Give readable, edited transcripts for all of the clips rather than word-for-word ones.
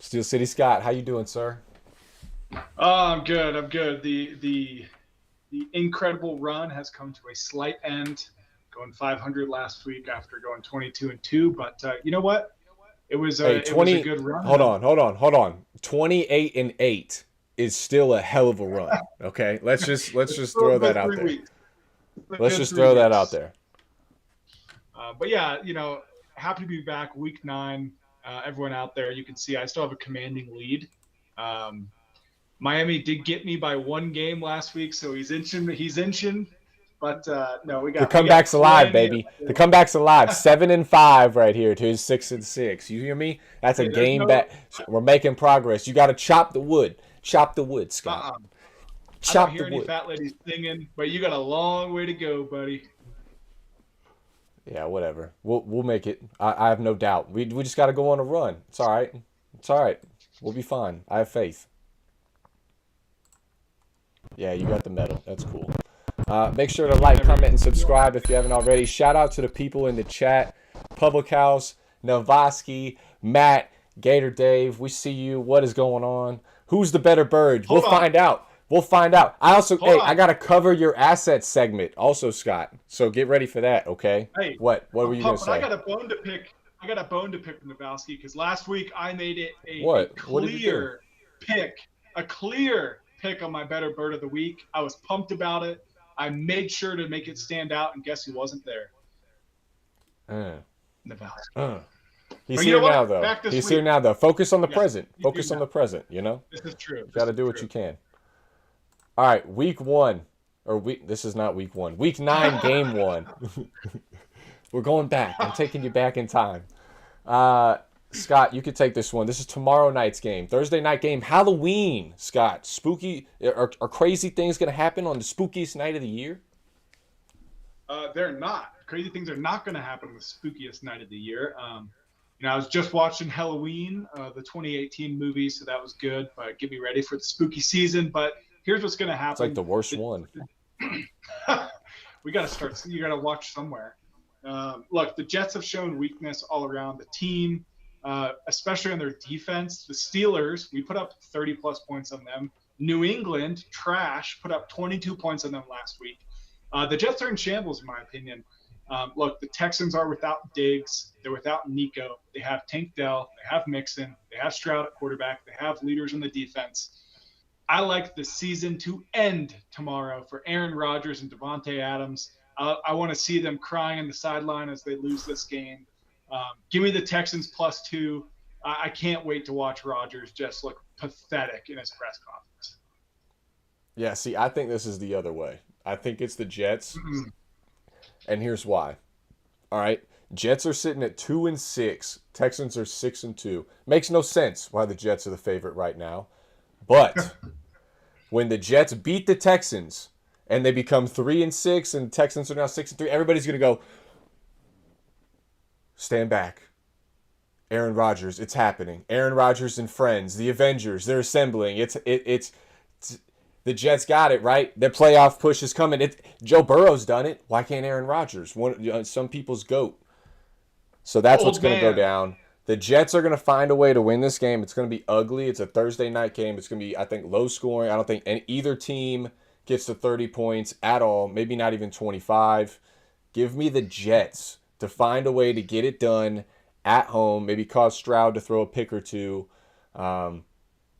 Steel City Scott, how you doing, sir? Oh, I'm good. I'm good. The incredible run has come to a slight end. Going 500 last week after going 22-2. But you know what? Hey, It was a 20. good run. Hold on, hold on. 28-8 is still a hell of a run. Okay, let's just Still a throw that good out three there. weeks. A Let's good just three throw that out weeks. there. But yeah, happy to be back. Week 9. Everyone out there, you can see I still have a commanding lead. Um, Miami did get me by one game last week, so he's inching. He's inching. But no, The we got comeback's alive, plenty baby. The of. comeback's alive. 7-5 right here to his 6-6. You hear me? That's a Hey, there's game no. back. We're making progress. You got to chop the wood. Chop the wood, Scott. Uh-uh. I don't Chop the hear any wood. fat ladies singing, but you got a long way to go, buddy. Yeah, whatever. We'll make it. I have no doubt. We just got to go on a run. It's all right. It's all right. We'll be fine. I have faith. Yeah, you got the medal. That's cool. Make sure to like, comment, and subscribe if you haven't already. Shout out to the people in the chat. Public House, Novoski, Matt, Gator Dave. We see you. What is going on? Who's the better bird? We'll Hold on. find out. We'll find out. Hold I on. got to cover your assets segment also, Scott. So get ready for that, okay? Hey, What were I'm you going to pumped, but I say? got a bone to pick. I got a bone to pick from Nabowski because last week I made it a What? What did you do? clear pick on my better bird of the week. I was pumped about it. I made sure to make it stand out, and guess who wasn't there? Uh, Nabowski. uh. He's But you here know what? now, though. Back this He's week. here now, though. Focus on the Yes, present. he's here Focus on now. the present, you know? This is true. You got to do what you can. All right, this is not week 1. Week 9, game 1. We're going back. I'm taking you back in time. Scott, you could take this one. This is tomorrow night's game. Thursday night game. Halloween, Scott. Spooky. Are crazy things going to happen on the spookiest night of the year? They're not. Crazy things are not going to happen on the spookiest night of the year. I was just watching Halloween, the 2018 movie, so that was good. But get me ready for the spooky season. But here's what's going to happen. It's like the worst one. We got to start. You got to watch somewhere. Look, the Jets have shown weakness all around the team, especially on their defense. The Steelers, we put up 30-plus points on them. New England, trash, put up 22 points on them last week. The Jets are in shambles, in my opinion. Look, the Texans are without Diggs. They're without Nico. They have Tank Dell. They have Mixon. They have Stroud at quarterback. They have leaders on the defense. I like the season to end tomorrow for Aaron Rodgers and Devontae Adams. I want to see them crying on the sideline as they lose this game. Give me the Texans +2. I can't wait to watch Rodgers just look pathetic in his press conference. Yeah, see, I think this is the other way. I think it's the Jets. Mm-mm. And here's why. All right. Jets are sitting at 2-6. Texans are 6-2. Makes no sense why the Jets are the favorite right now. But when the Jets beat the Texans and they become 3-6 and the Texans are now 6-3, everybody's gonna go, stand back. Aaron Rodgers, it's happening. Aaron Rodgers and friends, the Avengers, they're assembling. It's the Jets got it, right? Their playoff push is coming. Joe Burrow's done it. Why can't Aaron Rodgers? Some people's GOAT. So that's what's going to go down. The Jets are going to find a way to win this game. It's going to be ugly. It's a Thursday night game. It's going to be, I think, low scoring. I don't think either team gets to 30 points at all. Maybe not even 25. Give me the Jets to find a way to get it done at home. Maybe cause Stroud to throw a pick or two.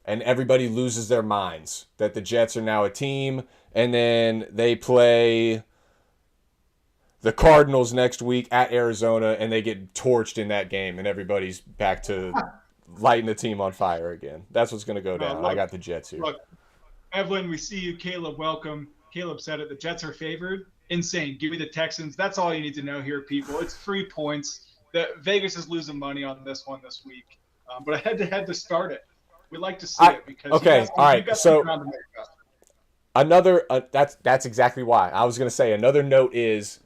And everybody loses their minds that the Jets are now a team. And then they play the Cardinals next week at Arizona, and they get torched in that game, and everybody's back to lighting the team on fire again. That's what's going to go down. Look, I got the Jets here. Look, Evelyn, we see you. Caleb, welcome. Caleb said it. The Jets are favored. Insane. Give me the Texans. That's all you need to know here, people. It's 3 points. Vegas is losing money on this one this week. But I had to start it. We like to see it because okay, all right. So another that's exactly why I was gonna say another note is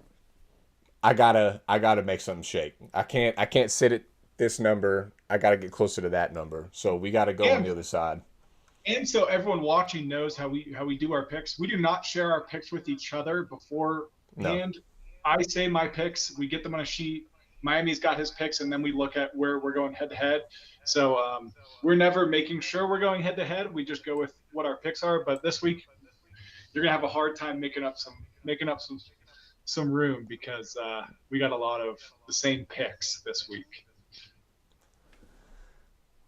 I gotta make something shake. I can't sit at this number. I gotta get closer to that number. So we gotta go on the other side. And so everyone watching knows how we do our picks. We do not share our picks with each other beforehand. No. I say my picks. We get them on a sheet. Miami's got his picks, and then we look at where we're going head to head. So we're never making sure we're going head to head. We just go with what our picks are. But this week, you're gonna have a hard time making up some room because we got a lot of the same picks this week.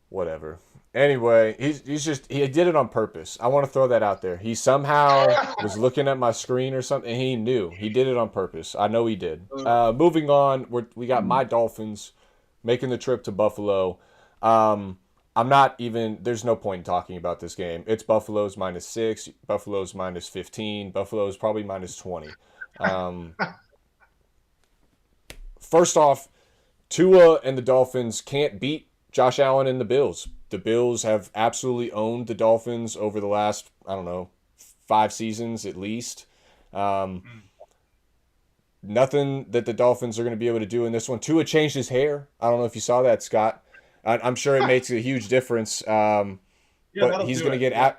Whatever. Anyway, he did it on purpose. I want to throw that out there. He somehow was looking at my screen or something, and he knew. He did it on purpose. I know he did. Moving on, we got my Dolphins making the trip to Buffalo. I'm not even. There's no point in talking about this game. It's Buffalo's -6. Buffalo's -15. Buffalo's probably -20. First off, Tua and the Dolphins can't beat Josh Allen and the Bills. The Bills have absolutely owned the Dolphins over the last, 5 seasons at least. Nothing that the Dolphins are going to be able to do in this one. Tua changed his hair. I don't know if you saw that, Scott. I'm sure it makes a huge difference. But he's going to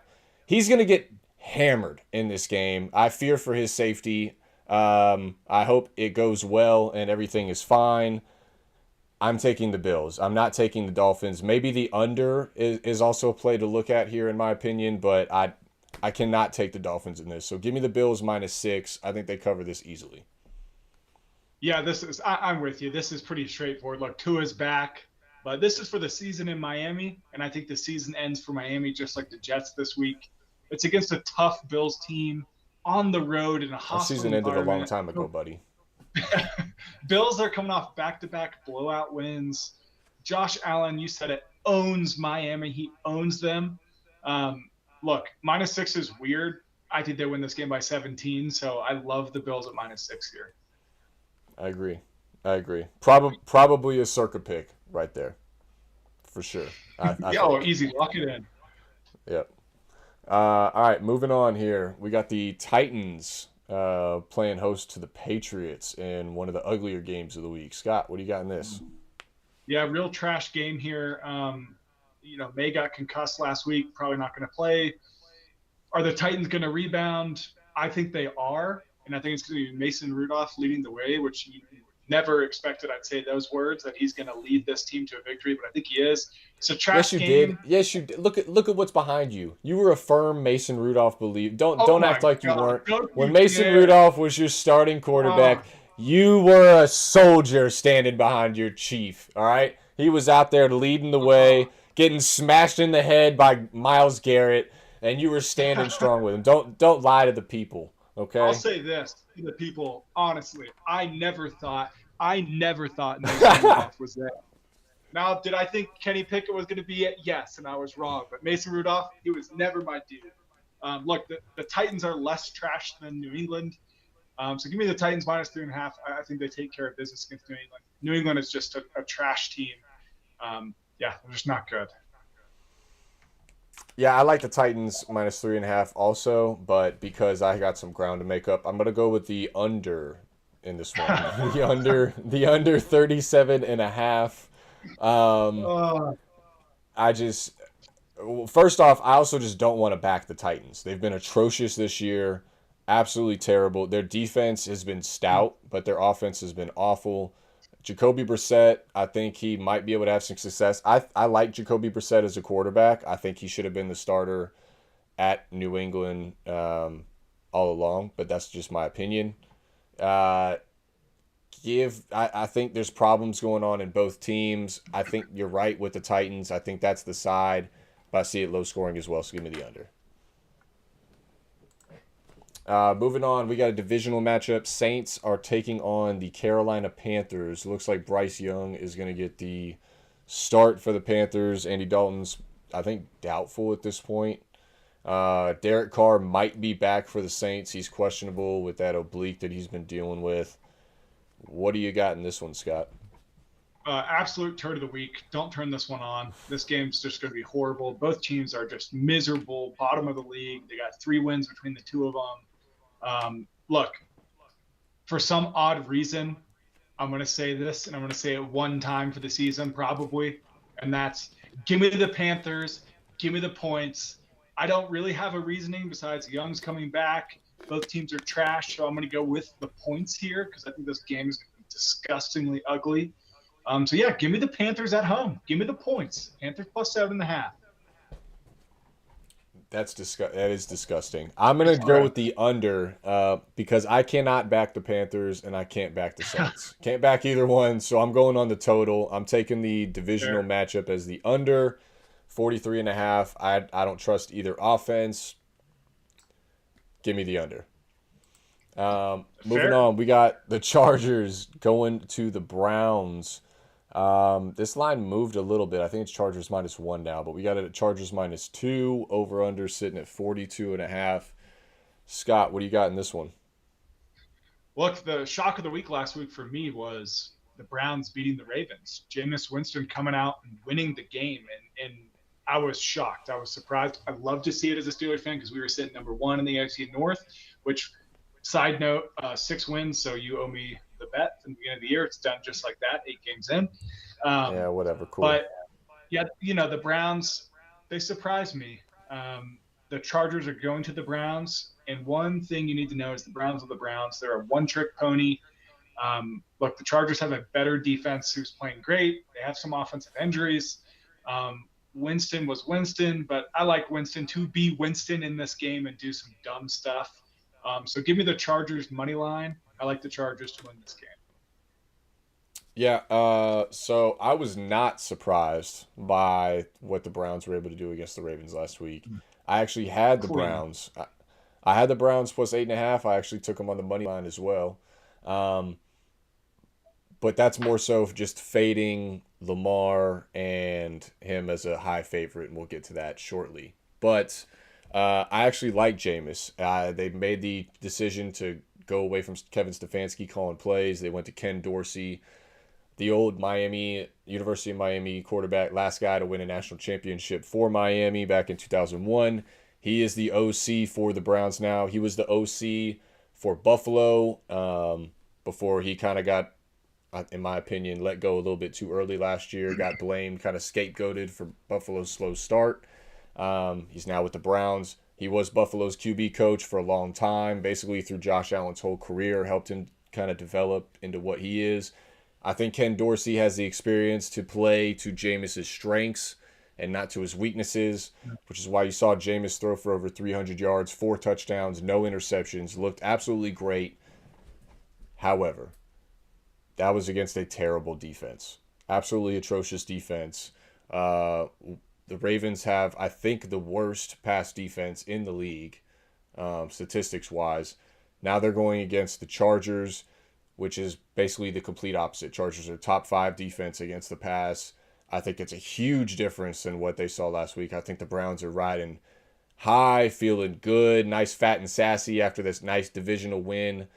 he's going to get hammered in this game. I fear for his safety. I hope it goes well and everything is fine. I'm taking the Bills. I'm not taking the Dolphins. Maybe the under is also a play to look at here, in my opinion, but I cannot take the Dolphins in this. So give me the Bills -6. I think they cover this easily. Yeah, I'm with you. This is pretty straightforward. Look, Tua's back, but this is for the season in Miami, and I think the season ends for Miami just like the Jets this week. It's against a tough Bills team on the road in a hostile Our season ended a long environment. time ago, buddy. Bills are coming off back-to-back blowout wins. Josh Allen, you said it, owns Miami. He owns them. Look, -6 is weird. I think they win this game by 17, so I love the Bills at -6 here. I agree. Probably a circa pick right there, for sure. Easy. Lock it in. Yep. All right, moving on here. We got the Titans playing host to the Patriots in one of the uglier games of the week. Scott, what do you got in this? Yeah, real trash game here. May got concussed last week, probably not going to play. Are the Titans going to rebound? I think they are, and I think it's going to be Mason Rudolph leading the way, which you never expected I'd say those words, that he's going to lead this team to a victory, but I think he is. It's a trash game. Yes, you did. Look at what's behind you. You were a firm Mason Rudolph believer. Don't act like you weren't. When Mason Rudolph was your starting quarterback, you were a soldier standing behind your chief, all right? He was out there leading the way, getting smashed in the head by Myles Garrett, and you were standing strong with him. Don't lie to the people, okay? I'll say this to the people, honestly. I never thought Mason Rudolph was there. Now, did I think Kenny Pickett was going to be it? Yes, and I was wrong. But Mason Rudolph, he was never my dude. Look, the Titans are less trash than New England. So give me the Titans -3.5. I think they take care of business against New England. New England is just a trash team. They're just not good. Yeah, I like the Titans -3.5 also, but because I got some ground to make up, I'm gonna go with the under in this one. the under 37.5. First off, I also just don't want to back the Titans. They've been atrocious this year, absolutely terrible. Their defense has been stout, but their offense has been awful. Jacoby Brissett, I think he might be able to have some success. I like Jacoby Brissett as a quarterback. I think he should have been the starter at New England all along, but that's just my opinion. I think there's problems going on in both teams. I think you're right with the Titans. I think that's the side, but I see it low scoring as well, so give me the under. Moving on, we got a divisional matchup. Saints are taking on the Carolina Panthers. Looks like Bryce Young is going to get the start for the Panthers. Andy Dalton's, I think, doubtful at this point. Derek Carr might be back for the Saints. He's questionable with that oblique that he's been dealing with. What do you got in this one, Scott? Absolute turd of the week. Don't turn this one on. This game's just going to be horrible. Both teams are just miserable, bottom of the league. They got 3 wins between the two of them. Look, for some odd reason, I'm going to say this, and I'm going to say it one time for the season probably, and that's give me the Panthers, give me the points. I don't really have a reasoning besides Young's coming back. Both teams are trash, so I'm going to go with the points here because I think this game is going to be disgustingly ugly. So yeah, give me the Panthers at home. Give me the points. Panthers plus 7.5. That is disgusting. I'm gonna go with the under because I cannot back the Panthers and I can't back the Saints. Can't back either one, so I'm going on the total. I'm taking the divisional matchup as the under 43.5. I don't trust either offense. Give me the under. Moving on, we got the Chargers going to the Browns. This line moved a little bit. I think it's Chargers -1 now, but we got it at Chargers -2. Over under sitting at 42.5. Scott, what do you got in this one? Look, the shock of the week last week for me was the Browns beating the Ravens. Jameis Winston coming out and winning the game, and I was shocked. I was surprised. I love to see it as a Steelers fan because we were sitting number 1 in the AFC North, which, side note, 6 wins, so you owe me the bet from the beginning of the year. It's done just like that, 8 games in. Yeah, whatever, cool. But, yeah, the Browns, they surprised me. The Chargers are going to the Browns, and one thing you need to know is the Browns are the Browns. They're a one-trick pony. Look, the Chargers have a better defense who's playing great. They have some offensive injuries. Winston was Winston, but I like Winston to be Winston in this game and do some dumb stuff. So give me the Chargers money line. I like the Chargers to win this game. Yeah, so I was not surprised by what the Browns were able to do against the Ravens last week. I actually had the Browns. I had the Browns plus 8.5. I actually took them on the money line as well. But that's more so just fading Lamar and him as a high favorite, and we'll get to that shortly. But I actually like Jameis. They made the decision to go away from Kevin Stefanski calling plays. They went to Ken Dorsey, the old University of Miami quarterback, last guy to win a national championship for Miami back in 2001. He is the OC for the Browns now. He was the OC for Buffalo before he kind of got, in my opinion, let go a little bit too early last year. Got blamed, kind of scapegoated for Buffalo's slow start. He's now with the Browns. He was Buffalo's QB coach for a long time, basically through Josh Allen's whole career, helped him kind of develop into what he is. I think Ken Dorsey has the experience to play to Jameis's strengths and not to his weaknesses, which is why you saw Jameis throw for over 300 yards, 4 touchdowns, no interceptions, looked absolutely great. However, that was against a terrible defense. Absolutely atrocious defense. The Ravens have, I think, the worst pass defense in the league, statistics-wise. Now they're going against the Chargers, which is basically the complete opposite. Chargers are top 5 defense against the pass. I think it's a huge difference than what they saw last week. I think the Browns are riding high, feeling good, nice, fat, and sassy after this nice divisional win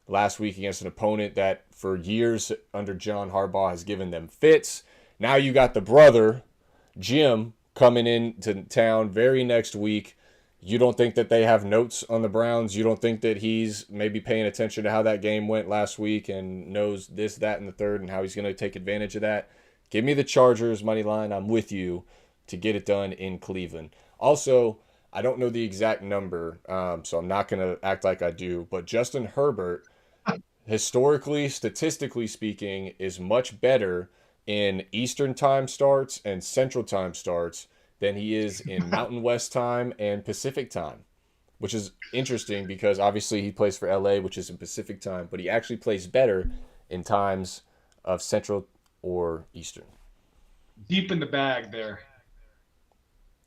last week against an opponent that for years under John Harbaugh has given them fits. Now you got the brother, Jim, coming into town very next week. You don't think that they have notes on the Browns? You don't think that he's maybe paying attention to how that game went last week and knows this, that, and the third and how he's going to take advantage of that? Give me the Chargers money line. I'm with you to get it done in Cleveland. Also, I don't know the exact number, so I'm not going to act like I do, but Justin Herbert, historically, statistically speaking, is much better in Eastern time starts and Central time starts than he is in Mountain West time and Pacific time, which is interesting because obviously he plays for LA, which is in Pacific time, but he actually plays better in times of Central or Eastern. Deep in the bag there.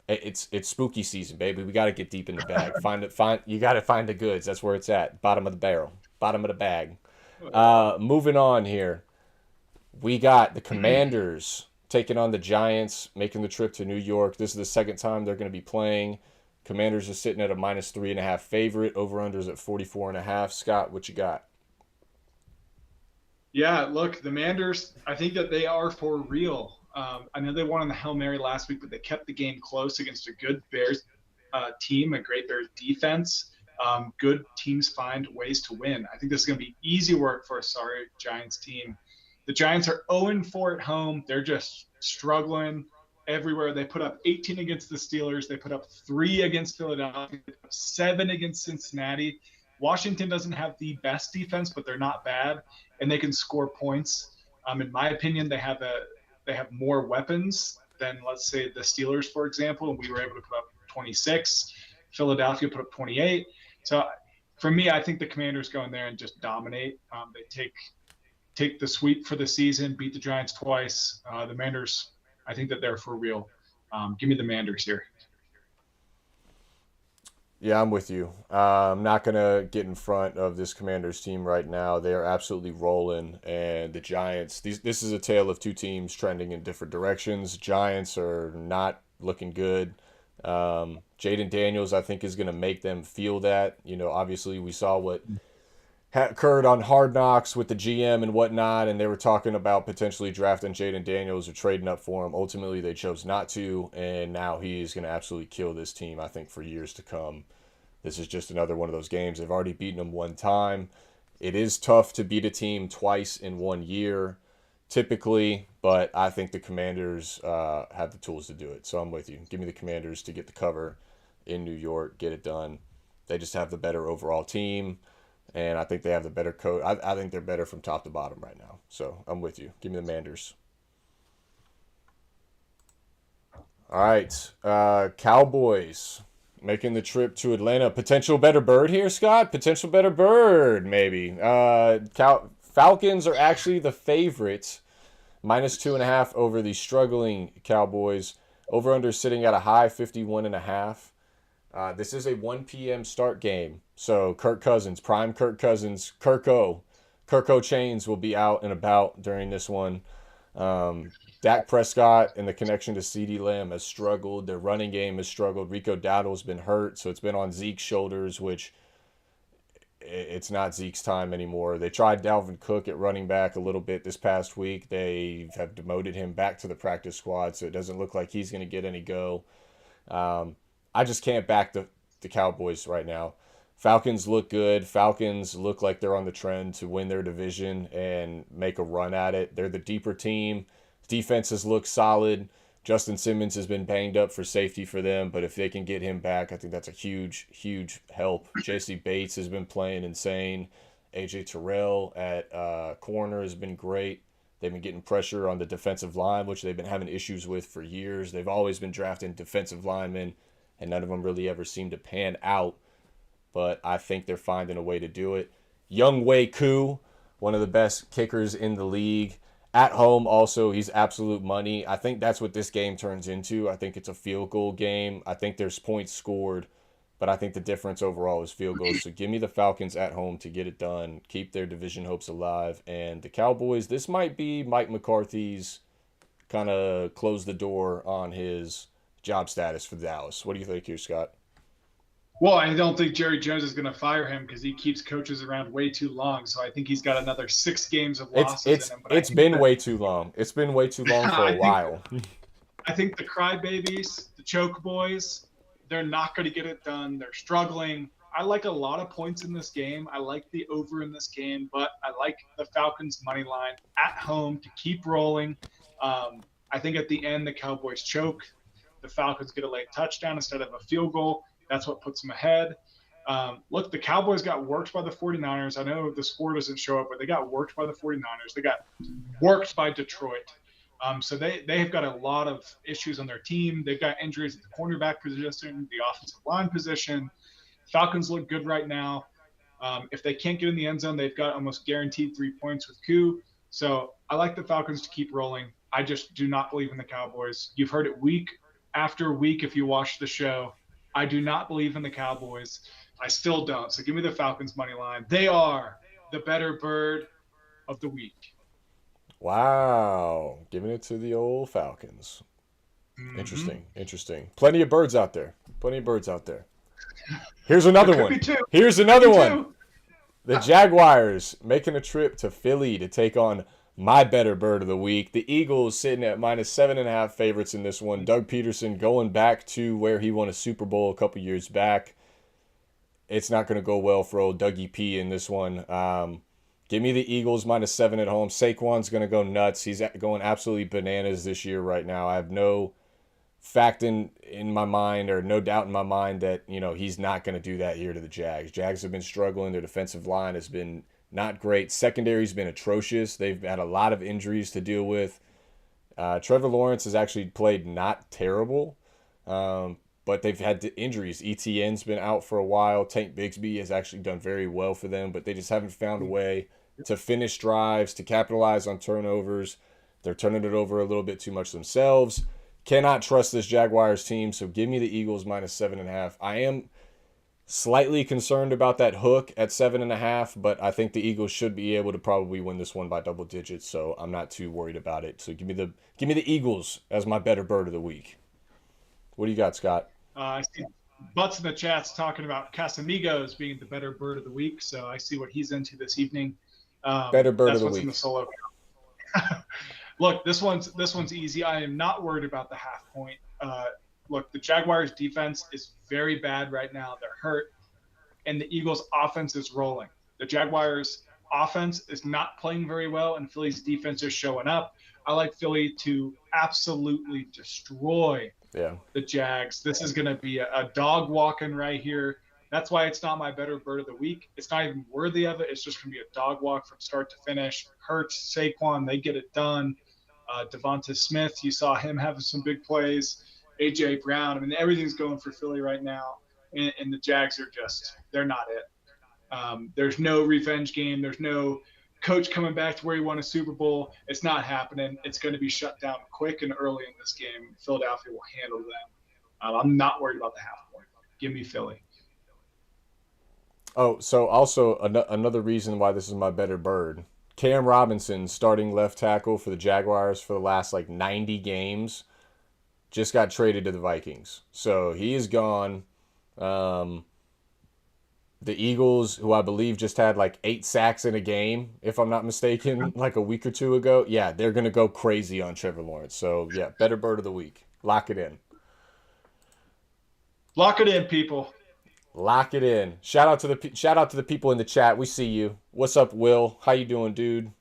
It's spooky season, baby. We got to get deep in the bag. You got to find the goods. That's where it's at. Bottom of the barrel, bottom of the bag. Moving on here. We got the Commanders taking on the Giants, making the trip to New York. This is the second time they're going to be playing. Commanders are sitting at a -3.5 favorite. Over-unders at 44.5. Scott, what you got? Yeah, look, the Manders, I think that they are for real. I know they won on the Hail Mary last week, but they kept the game close against a good Bears team, a great Bears defense. Good teams find ways to win. I think this is going to be easy work for a sorry Giants team. The Giants are 0-4 at home. They're just struggling everywhere. They put up 18 against the Steelers. They put up 3 against Philadelphia, 7 against Cincinnati. Washington doesn't have the best defense, but they're not bad, and they can score points. In my opinion, they have more weapons than, let's say, the Steelers, for example, and we were able to put up 26. Philadelphia put up 28. So for me, I think the Commanders go in there and just dominate. They take the sweep for the season, beat the Giants twice. The Manders, I think that they're for real. Give me the Manders here. Yeah, I'm with you. I'm not going to get in front of this Commanders team right now. They are absolutely rolling. And the Giants, this is a tale of two teams trending in different directions. Giants are not looking good. Jaden Daniels, I think, is going to make them feel that. Obviously, we saw what occurred on Hard Knocks with the GM and whatnot, and they were talking about potentially drafting Jaden Daniels or trading up for him. Ultimately, they chose not to, and now he's going to absolutely kill this team, I think, for years to come. This is just another one of those games. They've already beaten them one time. It is tough to beat a team twice in 1 year, typically, but I think the Commanders have the tools to do it. So I'm with you. Give me the Commanders to get the cover in New York, get it done. They just have the better overall team. And I think they have the better coach. I think they're better from top to bottom right now. So I'm with you. Give me the Manders. All right. Cowboys making the trip to Atlanta. Potential better bird here, Scott? Potential better bird, maybe. Falcons are actually the favorites. -2.5 over the struggling Cowboys. Over-under sitting at a high 51.5. This is a 1 p.m. start game. So Kirk Cousins, prime Kirk Cousins, Kirko Chains will be out and about during this one. Dak Prescott and the connection to CeeDee Lamb has struggled. Their running game has struggled. Rico Dowdle's been hurt, so it's been on Zeke's shoulders, which it's not Zeke's time anymore. They tried Dalvin Cook at running back a little bit this past week. They have demoted him back to the practice squad, so it doesn't look like he's going to get any go. I just can't back the Cowboys right now. Falcons look good. Falcons look like they're on the trend to win their division and make a run at it. They're the deeper team. Defenses look solid. Justin Simmons has been banged up for safety for them, but if they can get him back, I think that's a huge, huge help. J.C. Bates has been playing insane. A.J. Terrell at corner has been great. They've been getting pressure on the defensive line, which they've been having issues with for years. They've always been drafting defensive linemen, and none of them really ever seem to pan out. But I think they're finding a way to do it. Young Wei Koo, one of the best kickers in the league. At home, also, he's absolute money. I think that's what this game turns into. I think it's a field goal game. I think there's points scored, but I think the difference overall is field goals. So give me the Falcons at home to get it done, keep their division hopes alive. And the Cowboys, this might be Mike McCarthy's kind of close the door on his job status for Dallas. What do you think here, Scott? Well, I don't think Jerry Jones is going to fire him because he keeps coaches around way too long. So I think he's got another 6 games of losses in him. It's been way too long. It's been way too long for a while. I think the crybabies, the choke boys, they're not going to get it done. They're struggling. I like a lot of points in this game. I like the over in this game, but I like the Falcons money line at home to keep rolling. I think at the end, the Cowboys choke. The Falcons get a late touchdown instead of a field goal. That's what puts them ahead. Look, the Cowboys got worked by the 49ers. I know the score doesn't show up, but they got worked by the 49ers. They got worked by Detroit. So they have got a lot of issues on their team. They've got injuries at the cornerback position, the offensive line position. Falcons look good right now. If they can't get in the end zone, they've got almost guaranteed 3 points with Koo. So I like the Falcons to keep rolling. I just do not believe in the Cowboys. You've heard it week after week if you watch the show. I do not believe in the Cowboys. I still don't. So give me the Falcons money line. They are the better bird of the week. Wow. Giving it to the old Falcons. Mm-hmm. Interesting. Plenty of birds out there. Here's another one. The Jaguars making a trip to Philly to take on my better bird of the week. The Eagles sitting at -7.5 favorites in this one. Doug Peterson going back to where he won a Super Bowl a couple years back. It's not going to go well for old Dougie P in this one. Give me the Eagles -7 at home. Saquon's going to go nuts. He's going absolutely bananas this year right now. I have no fact in my mind or no doubt in my mind that he's not going to do that here to the Jags. Jags have been struggling. Their defensive line has been not great. Secondary's been atrocious. They've had a lot of injuries to deal with. Trevor Lawrence has actually played not terrible, but they've had injuries. ETN's been out for a while. Tank Bigsby has actually done very well for them, but they just haven't found a way to finish drives, to capitalize on turnovers. They're turning it over a little bit too much themselves. Cannot trust this Jaguars team, so give me the Eagles minus 7.5. I am slightly concerned about that hook at 7.5, but I think the Eagles should be able to probably win this one by double digits, so I'm not too worried about it. So give me the Eagles as my better bird of the week. What do you got, Scott? I see Butts in the chat's talking about Casamigos being the better bird of the week, so I see what he's into this evening. Better bird that's of the what's week. In the solo. Look, this one's easy. I am not worried about the half point. Look, the Jaguars defense is very bad right now. They're hurt, and the Eagles offense is rolling. The Jaguars offense is not playing very well, and Philly's defense is showing up. I like Philly to absolutely destroy the Jags. This is going to be a dog walking right here. That's why it's not my better bird of the week. It's not even worthy of it. It's just going to be a dog walk from start to finish. Hurts, Saquon, they get it done. Devonta Smith, you saw him having some big plays. A.J. Brown. I mean, everything's going for Philly right now. And the Jags are they're not it. There's no revenge game. There's no coach coming back to where he won a Super Bowl. It's not happening. It's going to be shut down quick and early in this game. Philadelphia will handle them. I'm not worried about the half point. Give me Philly. Oh, so also another reason why this is my better bird. Cam Robinson, starting left tackle for the Jaguars for the last 90 games, just got traded to the Vikings. So he is gone. The Eagles, who I believe just had 8 sacks in a game, if I'm not mistaken, a week or two ago. Yeah, they're going to go crazy on Trevor Lawrence. So, yeah, better bird of the week. Lock it in. Lock it in, people. Lock it in. Shout out to the people in the chat. We see you. What's up, Will? How you doing, dude?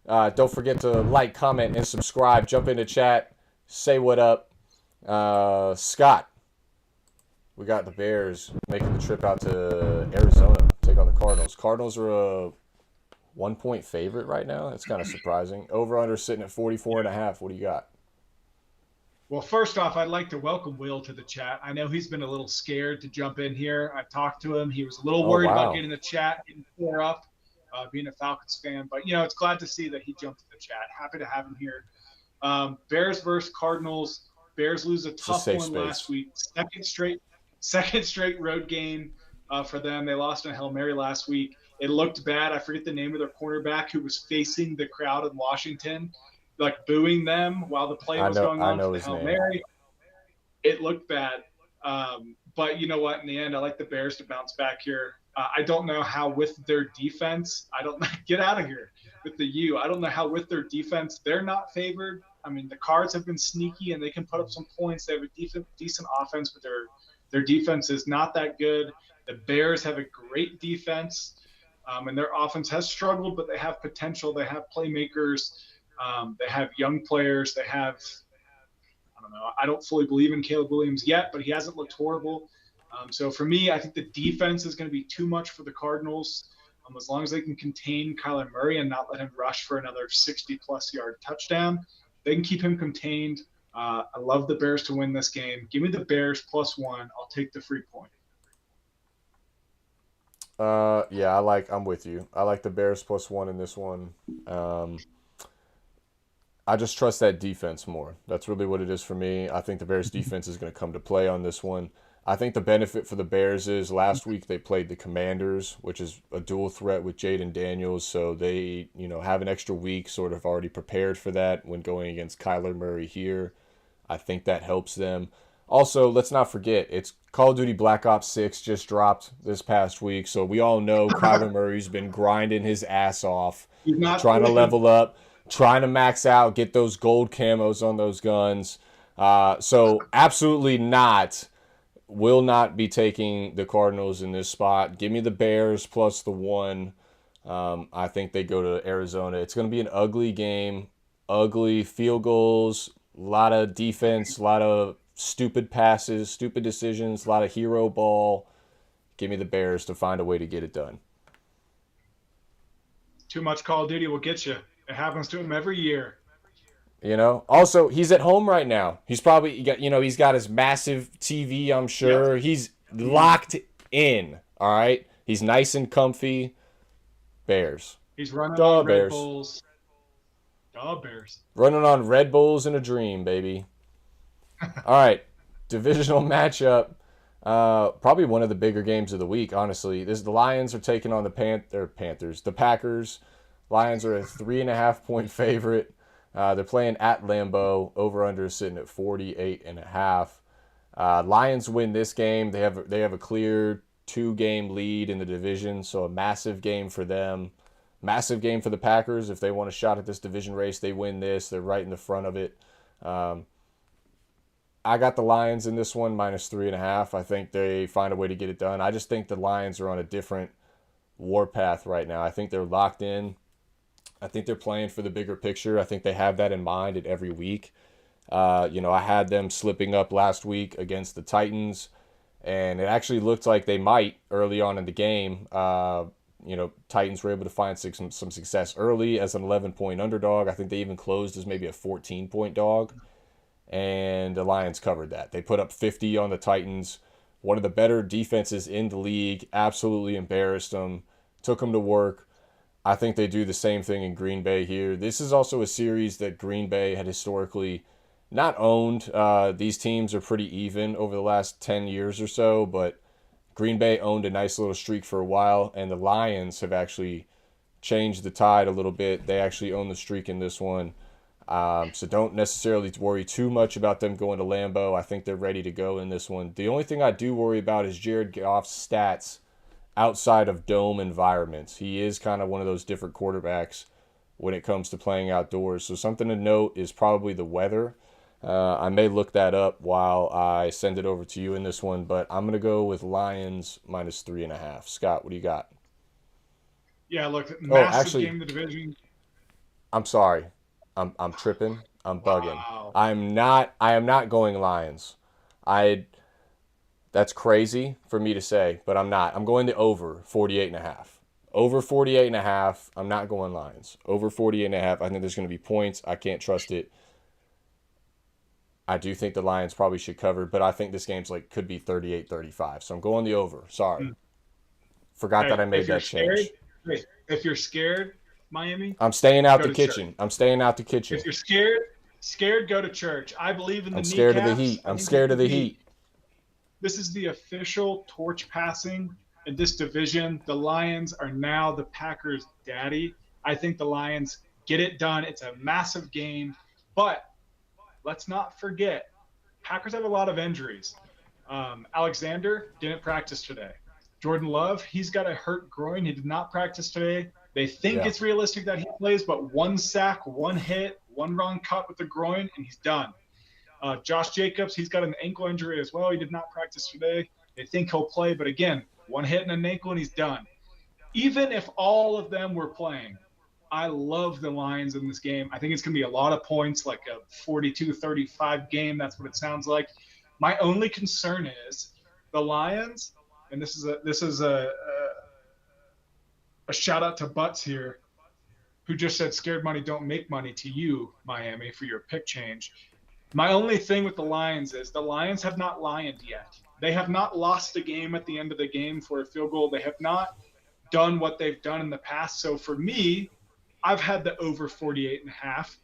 Don't forget to like, comment, and subscribe. Jump into chat. Say what up. Scott. We got the Bears making the trip out to Arizona, take on the Cardinals. Cardinals are a 1-point favorite right now. That's kind of surprising. Over-under sitting at 44.5. What do you got? Well, first off, I'd like to welcome Will to the chat. I know he's been a little scared to jump in here. I talked to him. He was a little worried about getting the chat, getting tore up, being a Falcons fan. But, it's glad to see that he jumped to the chat. Happy to have him here. Bears versus Cardinals. Bears lose a tough one last week. Second straight road game for them. They lost on Hail Mary last week. It looked bad. I forget the name of their cornerback who was facing the crowd in Washington, booing them while the play was going on for the Hail Mary. It looked bad. But you know what? In the end, I like the Bears to bounce back here. I don't know how with their defense, get out of here with the U. I don't know how with their defense, they're not favored. I mean, the Cards have been sneaky and they can put up some points. They have a decent offense, but their defense is not that good. The Bears have a great defense, and their offense has struggled, but they have potential. They have playmakers. They have young players. They have, I don't know, I don't fully believe in Caleb Williams yet, but he hasn't looked horrible. So for me, I think the defense is going to be too much for the Cardinals. As long as they can contain Kyler Murray and not let him rush for another 60-plus yard touchdown, they can keep him contained. I love the Bears to win this game. Give me the Bears +1. I'll take the free point. Yeah, I'm with you. I like the Bears +1 in this one. I just trust that defense more. That's really what it is for me. I think the Bears defense is going to come to play on this one. I think the benefit for the Bears is last week they played the Commanders, which is a dual threat with Jaden Daniels. So they, have an extra week sort of already prepared for that when going against Kyler Murray here. I think that helps them. Also, let's not forget, it's Call of Duty Black Ops 6 just dropped this past week. So we all know Kyler Murray's been grinding his ass off, trying to level up, trying to max out, get those gold camos on those guns. So absolutely not. Will not be taking the Cardinals in this spot. Give me the Bears +1. I think they go to Arizona. It's going to be an ugly game, ugly field goals, a lot of defense, a lot of stupid passes, stupid decisions, a lot of hero ball. Give me the Bears to find a way to get it done. Too much Call of Duty will get you. It happens to him every year. Also, he's at home right now. He's probably he's got his massive TV, I'm sure. Yep. He's locked in, all right? He's nice and comfy. Bears. He's running Duh, on Red Bears. Bulls. Duh, Bears. Running on Red Bulls in a dream, baby. All right. Divisional matchup. Probably one of the bigger games of the week, honestly. The Lions are taking on the Panthers. The Packers. Lions are a 3.5-point favorite. They're playing at Lambeau. Over/under sitting at 48.5. Lions win this game. They have a clear 2-game lead in the division, so a massive game for them. Massive game for the Packers. If they want a shot at this division race, they win this. They're right in the front of it. I got the Lions in this one, -3.5. I think they find a way to get it done. I just think the Lions are on a different warpath right now. I think they're locked in. I think they're playing for the bigger picture. I think they have that in mind at every week. I had them slipping up last week against the Titans, and it actually looked like they might early on in the game. Titans were able to find some success early as an 11-point underdog. I think they even closed as maybe a 14-point dog, and the Lions covered that. They put up 50 on the Titans, one of the better defenses in the league, absolutely embarrassed them, took them to work. I think they do the same thing in Green Bay here. This is also a series that Green Bay had historically not owned. These teams are pretty even over the last 10 years or so, but Green Bay owned a nice little streak for a while, and the Lions have actually changed the tide a little bit. They actually own the streak in this one. So don't necessarily worry too much about them going to Lambeau. I think they're ready to go in this one. The only thing I do worry about is Jared Goff's stats outside of dome environments. He is kind of one of those different quarterbacks when it comes to playing outdoors. So something to note is probably the weather. I may look that up while I send it over to you in this one, but I'm going to go with Lions -3.5. Scott, what do you got? Yeah, look, massive game in the division. I'm sorry. I'm tripping. I'm bugging. Wow. I am not going Lions. That's crazy for me to say, but I'm not. I'm going the over 48.5. Over 48.5. I'm not going Lions. Over 48.5. I think there's going to be points. I can't trust it. I do think the Lions probably should cover, but I think this game's could be 38-35. So I'm going the over. Sorry. Forgot that I made that change. If you're scared, Miami, I'm staying out the kitchen. Church. I'm staying out the kitchen. If you're scared, go to church. I believe in the I'm scared of the heat. I'm scared of the heat. This is the official torch passing in this division. The Lions are now the Packers' daddy. I think the Lions get it done. It's a massive game, but let's not forget, Packers have a lot of injuries. Alexander didn't practice today. Jordan Love, he's got a hurt groin. He did not practice today. They think it's realistic that he plays, but 1 sack, 1 hit, 1 wrong cut with the groin, and he's done. Josh Jacobs, he's got an ankle injury as well. He did not practice today. They think he'll play, but again, 1 hit and an ankle, and he's done. Even if all of them were playing, I love the Lions in this game. I think it's going to be a lot of points, like a 42-35 game. That's what it sounds like. My only concern is the Lions, and this is a shout out to Butts here, who just said scared money don't make money to you, Miami, for your pick change. My only thing with the Lions is the Lions have not lioned yet. They have not lost a game at the end of the game for a field goal. They have not done what they've done in the past. So for me, I've had the over 48.5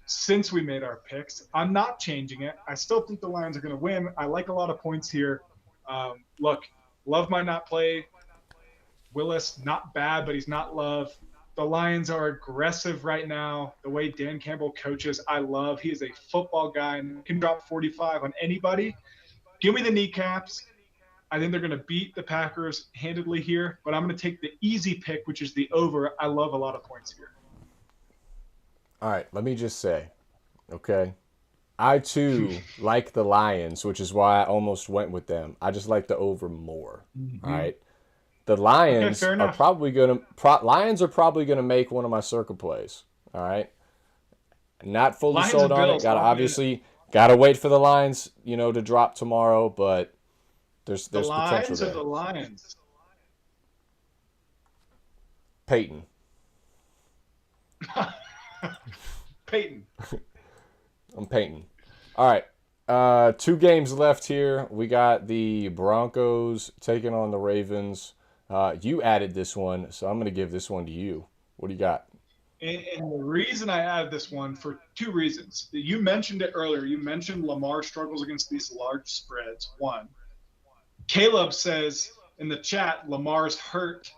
since we made our picks. I'm not changing it. I still think the Lions are going to win. I like a lot of points here. Look, Love might not play. Willis, not bad, but he's not Love. The Lions are aggressive right now. The way Dan Campbell coaches, I love. He is a football guy and can drop 45 on anybody. Give me the kneecaps. I think they're going to beat the Packers handedly here, but I'm going to take the easy pick, which is the over. I love a lot of points here. All right, let me just say, okay, I too like the Lions, which is why I almost went with them. I just like the over more. Mm-hmm. All right. The Lions are probably gonna make one of my circle plays. All right, not fully Lions sold on it. Gotta wait for the Lions, to drop tomorrow. But there's potential there. The Lions. Peyton. Peyton. I'm Peyton. All right. 2 games left here. We got the Broncos taking on the Ravens. You added this one, so I'm going to give this one to you. What do you got? And the reason I added this one for 2 reasons. You mentioned it earlier. You mentioned Lamar struggles against these large spreads. One, Caleb says in the chat, Lamar's hurt,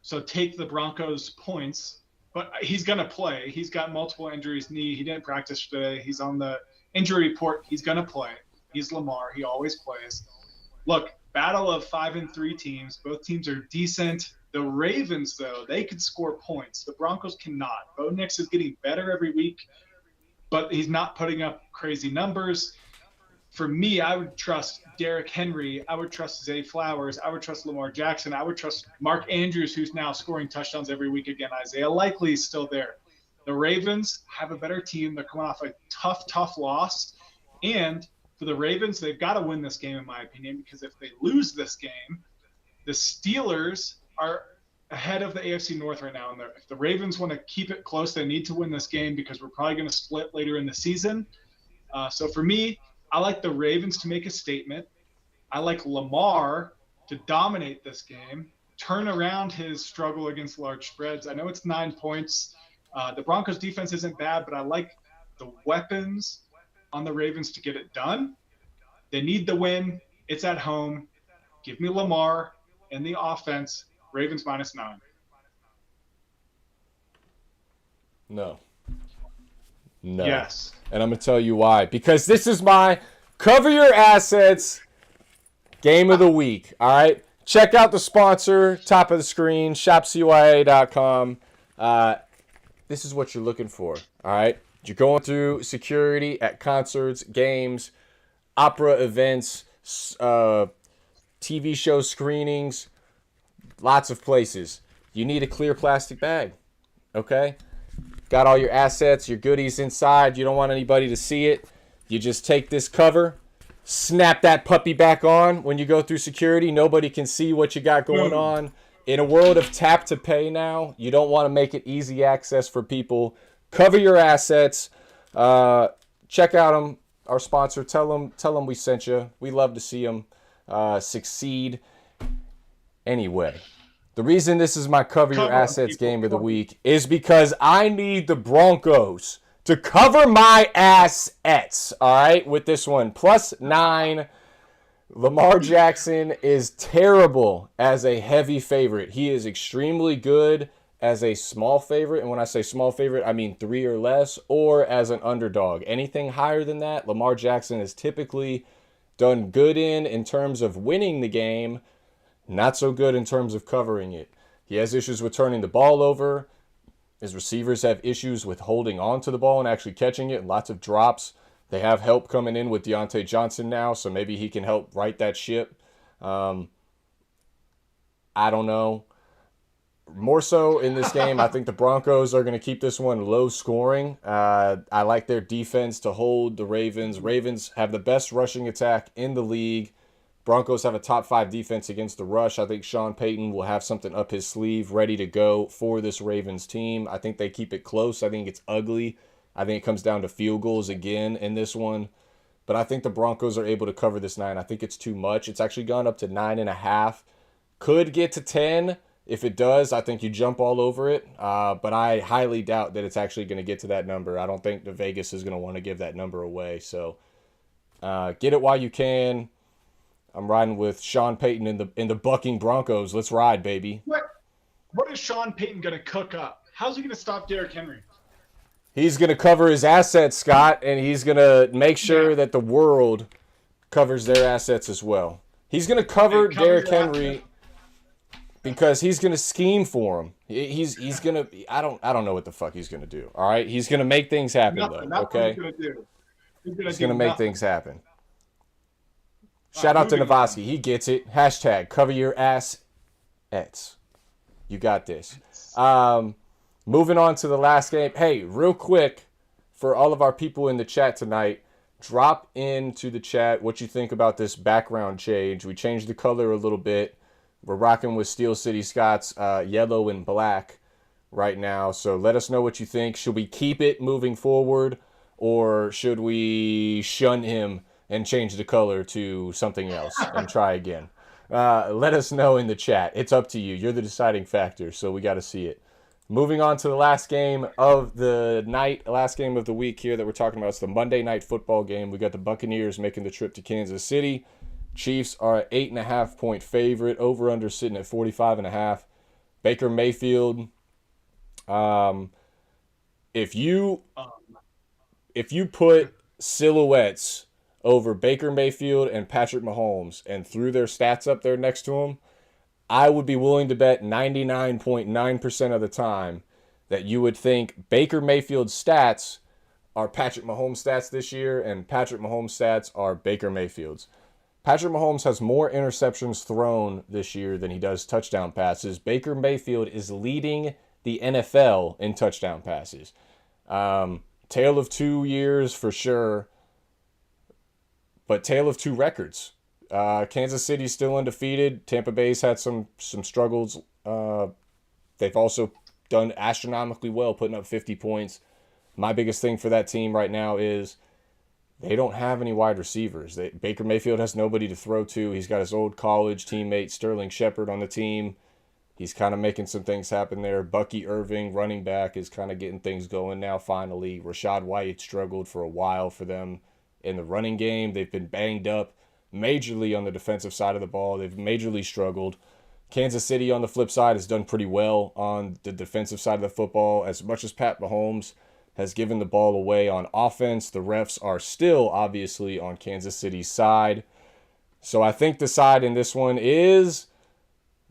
so take the Broncos points. But he's going to play. He's got multiple injuries. Knee. He didn't practice today. He's on the injury report. He's going to play. He's Lamar. He always plays. Look, battle of 5-3 teams. Both teams are decent. The Ravens, though, they could score points. The Broncos cannot. Bo Nix is getting better every week, but he's not putting up crazy numbers. For me, I would trust Derrick Henry. I would trust Zay Flowers. I would trust Lamar Jackson. I would trust Mark Andrews, who's now scoring touchdowns every week again. Isaiah Likely is still there. The Ravens have a better team. They're coming off a tough loss. And for the Ravens, they've got to win this game, in my opinion, because if they lose this game, the Steelers are ahead of the AFC North right now. And if the Ravens want to keep it close, they need to win this game because we're probably going to split later in the season. So for me, I like the Ravens to make a statement. I like Lamar to dominate this game, turn around his struggle against large spreads. I know it's 9 points. The Broncos defense isn't bad, but I like the weapons on the Ravens to get it done. They need the win. It's at home. Give me Lamar and the offense. Ravens -9. No. No. Yes. And I'm going to tell you why. Because this is my cover your assets game of the week. All right. Check out the sponsor, top of the screen, shopcya.com. This is what you're looking for. All right. You're going through security at concerts, games, opera events, TV show screenings, lots of places. You need a clear plastic bag. Okay. Got all your assets, your goodies inside. You don't want anybody to see it. You just take this cover, snap that puppy back on when you go through security. Nobody can see what you got going on. In a world of tap to pay now, you don't want to make it easy access for people. Cover your assets. Check out them, our sponsor. Tell them we sent you. We love to see them succeed. Anyway. The reason this is my cover your assets game of the week is because I need the Broncos to cover my assets, all right, with this one. +9. Lamar Jackson is terrible as a heavy favorite. He is extremely good as a small favorite. And when I say small favorite, I mean 3 or less, or as an underdog. Anything higher than that, Lamar Jackson is typically done good in terms of winning the game. Not so good in terms of covering it. He has issues with turning the ball over. His receivers have issues with holding on to the ball and actually catching it. Lots of drops. They have help coming in with Deontay Johnson now, so maybe he can help right that ship. I don't know. More so in this game, I think the Broncos are going to keep this one low scoring. I like their defense to hold the Ravens. Ravens have the best rushing attack in the league. Broncos have a top 5 defense against the rush. I think Sean Payton will have something up his sleeve ready to go for this Ravens team. I think they keep it close. I think it's ugly. I think it comes down to field goals again in this one. But I think the Broncos are able to cover this 9. I think it's too much. It's actually gone up to 9.5. Could get to 10. If it does, I think you jump all over it. But I highly doubt that it's actually going to get to that number. I don't think the Vegas is going to want to give that number away. So get it while you can. I'm riding with Sean Payton in the bucking Broncos. Let's ride, baby. What is Sean Payton going to cook up? How's he going to stop Derrick Henry? He's going to cover his assets, Scott, and he's going to make sure that the world covers their assets as well. He's going to cover Derrick Henry because he's going to scheme for him. He's going to I don't know what the fuck he's going to do. All right? He's going to make things happen okay? He's going to make things happen. Shout out to Navosky. He gets it. Hashtag cover your ass. You got this. Moving on to the last game. Hey, real quick, for all of our people in the chat tonight, drop into the chat what you think about this background change. We changed the color a little bit. We're rocking with Steel City Scott's yellow and black. right now. So let us know what you think. Should we keep it moving forward, or should we shun him and change the color to something else and try again? Let us know in the chat. It's up to you. You're the deciding factor, so we got to see it. Moving on to the last game of the night, last game of the week here that we're talking about. It's the Monday Night Football game. We got the Buccaneers making the trip to Kansas City. Chiefs are an 8.5-point favorite. Over/under sitting at 45.5. Baker Mayfield. If you put silhouettes over Baker Mayfield and Patrick Mahomes and threw their stats up there next to them, I would be willing to bet 99.9% of the time that you would think Baker Mayfield's stats are Patrick Mahomes' stats this year and Patrick Mahomes' stats are Baker Mayfield's. Patrick Mahomes has more interceptions thrown this year than he does touchdown passes. Baker Mayfield is leading the NFL in touchdown passes. Tale of 2 years for sure, but tale of 2 records. Kansas City's still undefeated. Tampa Bay's had some struggles. They've also done astronomically well, putting up 50 points. My biggest thing for that team right now is they don't have any wide receivers. Baker Mayfield has nobody to throw to. He's got his old college teammate Sterling Shepard on the team. He's kind of making some things happen there. Bucky Irving, running back, is kind of getting things going now finally. Rashad White struggled for a while for them in the running game. They've been banged up majorly on the defensive side of the ball. They've majorly struggled. Kansas City, on the flip side, has done pretty well on the defensive side of the football. As much as Pat Mahomes has given the ball away on offense, the refs are still obviously on Kansas City's side. So I think the side in this one is...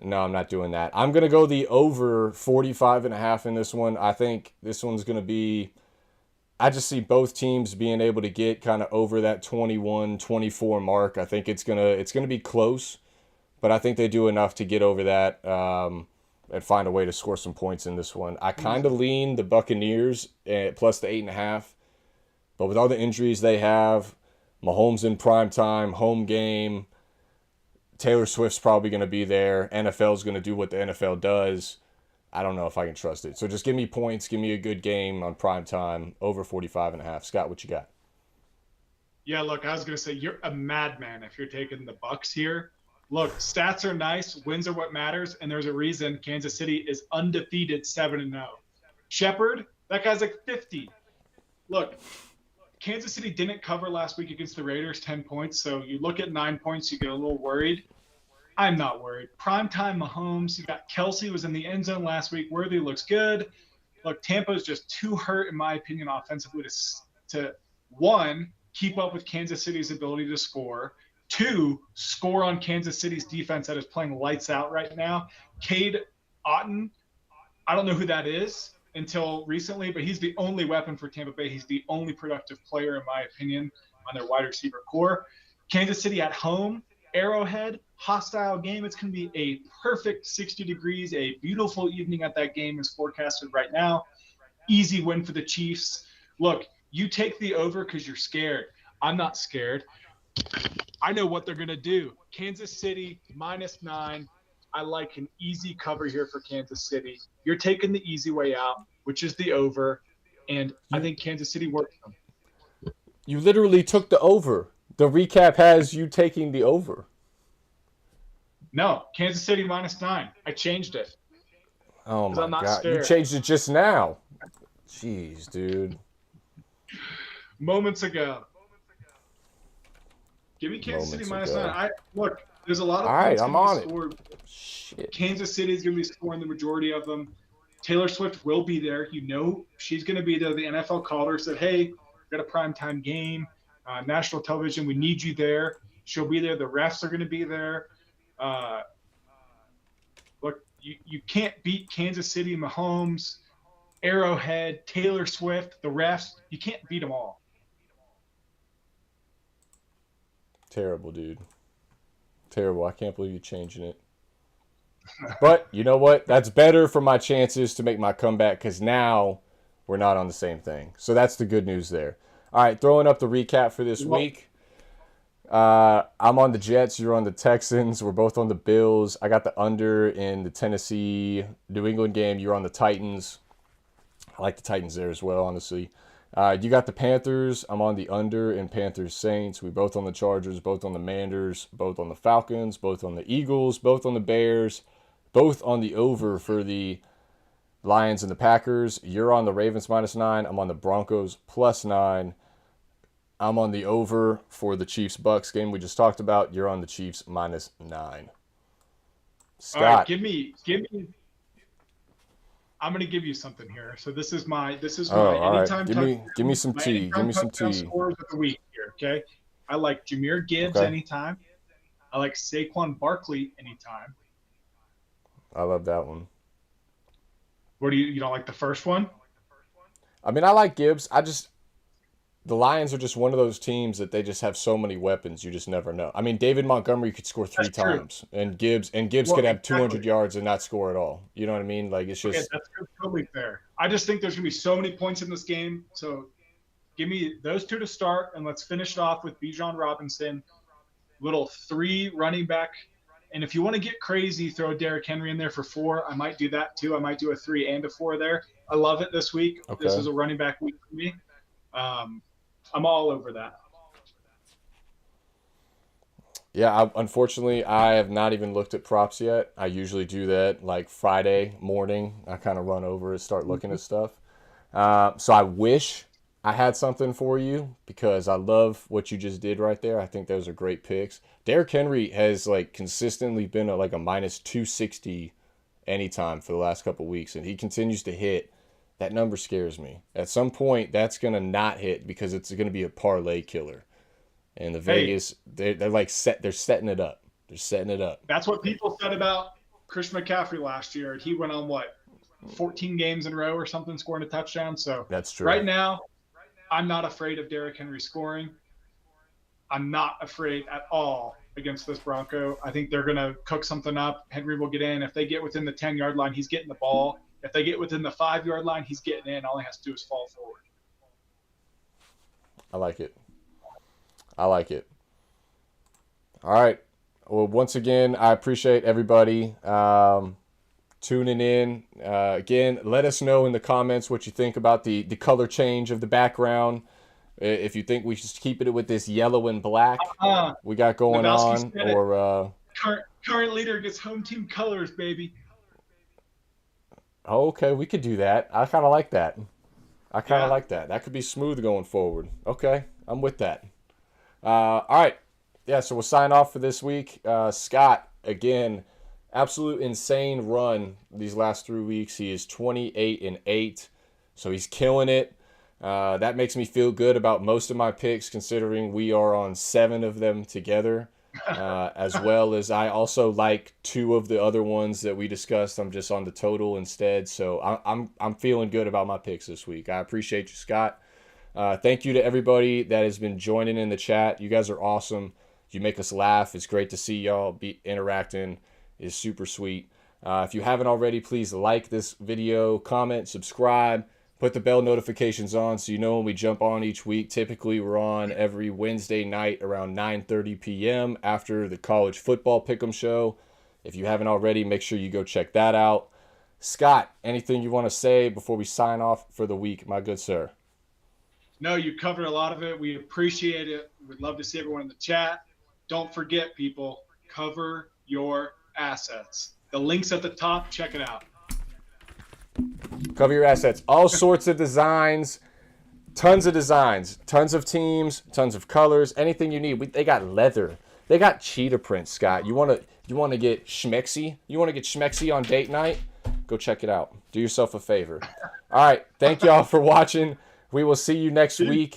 No, I'm not doing that. I'm going to go the over 45.5 in this one. I think this one's going to be... I just see both teams being able to get kind of over that 21-24 mark. I think it's gonna be close, but I think they do enough to get over that and find a way to score some points in this one. I kind of lean the Buccaneers plus the 8.5, but with all the injuries they have, Mahomes in prime time, home game, Taylor Swift's probably going to be there. NFL's going to do what the NFL does. I don't know if I can trust it. So just give me points. Give me a good game on prime time. Over 45.5. Scott, what you got? Yeah, look, I was going to say you're a madman if you're taking the Bucs here. Look, stats are nice. Wins are what matters. And there's a reason Kansas City is undefeated 7-0. Shepard, that guy's like 50. Look, Kansas City didn't cover last week against the Raiders, 10 points. So you look at 9 points, you get a little worried. I'm not worried. Primetime Mahomes. You got Kelsey was in the end zone last week. Worthy looks good. Look, Tampa's just too hurt, in my opinion, offensively to one, keep up with Kansas City's ability to score. 2, score on Kansas City's defense that is playing lights out right now. Cade Otton, I don't know who that is until recently, but he's the only weapon for Tampa Bay. He's the only productive player, in my opinion, on their wide receiver core. Kansas City at home. Arrowhead, hostile game. It's going to be a perfect 60 degrees. A beautiful evening at that game is forecasted right now. Easy win for the Chiefs. Look, you take the over because you're scared. I'm not scared. I know what they're going to do. Kansas City -9. I like an easy cover here for Kansas City. You're taking the easy way out, which is the over, and I think Kansas City works them. You literally took the over. The recap has you taking the over. No, Kansas City -9. I changed it. Oh my God. Scared. You changed it just now. Jeez, dude. Moments ago. Give me Kansas City -9. Look, there's a lot of points I'm on scored. it. Shit. Kansas City is going to be scoring the majority of them. Taylor Swift will be there. You know she's going to be there. The NFL called her, said, hey, we've got a primetime game. National television, we need you there. She'll be there. The refs are going to be there. Look, you can't beat Kansas City, Mahomes, Arrowhead, Taylor Swift, the refs. You can't beat them all. Terrible, dude. Terrible. I can't believe you're changing it. But you know what? That's better for my chances to make my comeback because now we're not on the same thing. So that's the good news there. All right, throwing up the recap for this week. I'm on the Jets. You're on the Texans. We're both on the Bills. I got the under in the Tennessee New England game. You're on the Titans. I like the Titans there as well, honestly. You got the Panthers. I'm on the under in Panthers Saints. We both on the Chargers, both on the Manders, both on the Falcons, both on the Eagles, both on the Bears, both on the over for the Lions and the Packers. You're on the Ravens -9. I'm on the Broncos +9. I'm on the over for the Chiefs Bucks game we just talked about. You're on the Chiefs -9. Scott. All right, give me. I'm gonna give you something here. So this is my All right. anytime Give me some tea. Give me some touchdown tea. scores of the week here. Okay, I like Jahmyr Gibbs Okay. anytime. I like Saquon Barkley anytime. I love that one. What do you don't like the first one? I mean, I like Gibbs. The Lions are just one of those teams that they just have so many weapons. You just never know. I mean, David Montgomery could score three That's true. times, and Gibbs Well, could have exactly. 200 yards and not score at all. You know what I mean? Like it's Okay, just that's totally fair. I just think there's gonna be so many points in this game. So give me those two to start, and let's finish it off with Bijan Robinson, little 3 running back. And if you want to get crazy, throw Derrick Henry in there for 4. I might do that too. I might do a 3 and a 4 there. I love it this week. Okay. This is a running back week for me. I'm all over that. Yeah. Unfortunately, I have not even looked at props yet. I usually do that like Friday morning. I kind of run over and start looking at stuff. So I wish I had something for you because I love what you just did right there. I think those are great picks. Derrick Henry has like consistently been like a -260 anytime for the last couple weeks, and he continues to hit. That number scares me. At some point, that's gonna not hit because it's gonna be a parlay killer. And the Vegas, they're like they're setting it up. They're setting it up. That's what people said about Chris McCaffrey last year. He went on 14 games in a row or something, scoring a touchdown. So That's true. right now, I'm not afraid of Derrick Henry scoring. I'm not afraid at all against this Bronco. I think they're going to cook something up. Henry will get in. If they get within the 10-yard line, he's getting the ball. If they get within the 5-yard line, he's getting in. All he has to do is fall forward. I like it. I like it. All right. Well, once again, I appreciate everybody tuning in. Again, let us know in the comments what you think about the color change of the background. If you think we should keep it with this yellow and black we got going on, or current leader gets home team colors, baby. Okay, we could do that. I kind of like that. Like that. That could be smooth going forward. Okay, I'm with that. All right. Yeah, so we'll sign off for this week. Scott, again, absolute insane run these last 3 weeks. He is 28-8, so he's killing it. That makes me feel good about most of my picks, considering we are on 7 of them together, as well as I also like 2 of the other ones that we discussed. I'm just on the total instead, so I'm feeling good about my picks this week. I appreciate you, Scott. Thank you to everybody that has been joining in the chat. You guys are awesome. You make us laugh. It's great to see y'all be interacting. It's super sweet. If you haven't already, please like this video, comment, subscribe, put the bell notifications on so you know when we jump on each week. Typically, we're on every Wednesday night around 9:30 p.m. after the college football pick'em show. If you haven't already, make sure you go check that out. Scott, anything you want to say before we sign off for the week, my good sir? No, you covered a lot of it. We appreciate it. We'd love to see everyone in the chat. Don't forget, people, cover your assets. The link's at the top. Check it out. Cover your assets. All sorts of designs. Tons of designs. Tons of teams. Tons of colors. Anything you need. They got leather. They got cheetah prints, Scott. You want to get schmexy? You want to get schmexy on date night? Go check it out. Do yourself a favor. All right. Thank y'all for watching. We will see you next week.